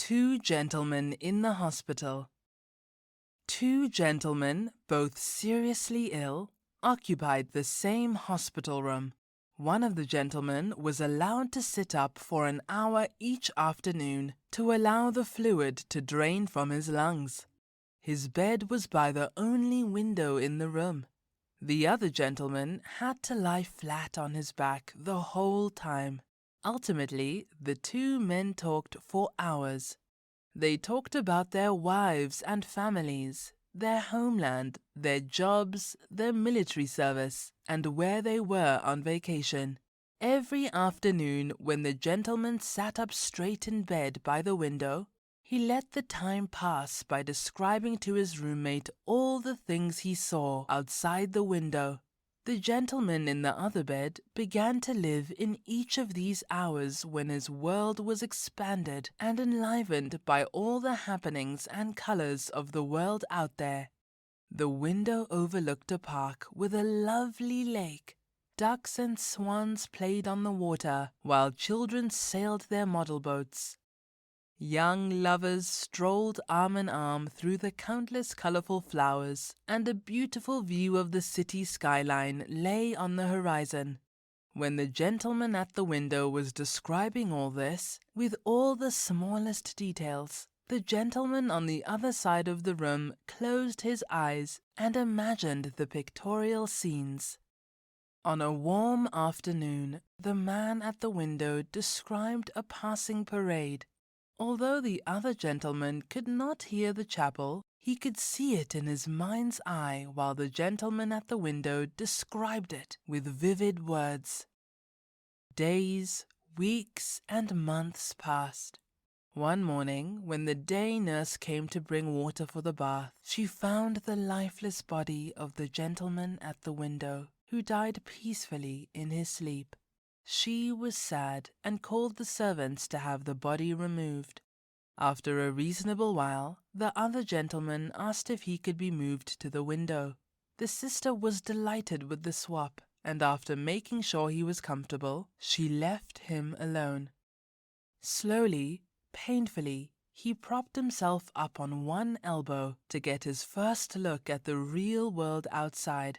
Two gentlemen in the hospital. Two gentlemen, both seriously ill, occupied the same hospital room. One of the gentlemen was allowed to sit up for an hour each afternoon to allow the fluid to drain from his lungs. His bed was by the only window in the room. The other gentleman had to lie flat on his back the whole time. Ultimately, the two men talked for hours. They talked about their wives and families, their homeland, their jobs, their military service, and where they were on vacation. Every afternoon, when the gentleman sat up straight in bed by the window, he let the time pass by describing to his roommate all the things he saw outside the window. The gentleman in the other bed began to live in each of these hours when his world was expanded and enlivened by all the happenings and colors of the world out there. The window overlooked a park with a lovely lake. Ducks and swans played on the water while children sailed their model boats. Young lovers strolled arm in arm through the countless colorful flowers, and a beautiful view of the city skyline lay on the horizon. When the gentleman at the window was describing all this, with all the smallest details, the gentleman on the other side of the room closed his eyes and imagined the pictorial scenes. On a warm afternoon, the man at the window described a passing parade. Although the other gentleman could not hear the chapel, he could see it in his mind's eye while the gentleman at the window described it with vivid words. Days, weeks, and months passed. One morning, when the day nurse came to bring water for the bath, she found the lifeless body of the gentleman at the window, who died peacefully in his sleep. She was sad and called the servants to have the body removed. After a reasonable while, the other gentleman asked if he could be moved to the window. The sister was delighted with the swap, and after making sure he was comfortable, she left him alone. Slowly, painfully, he propped himself up on one elbow to get his first look at the real world outside.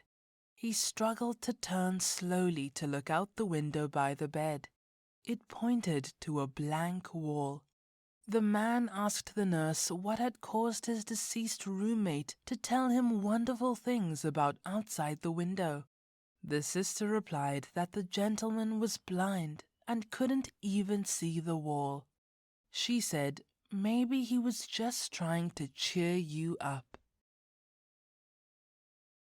He struggled to turn slowly to look out the window by the bed. It pointed to a blank wall. The man asked the nurse what had caused his deceased roommate to tell him wonderful things about outside the window. The sister replied that the gentleman was blind and couldn't even see the wall. She said, "Maybe he was just trying to cheer you up."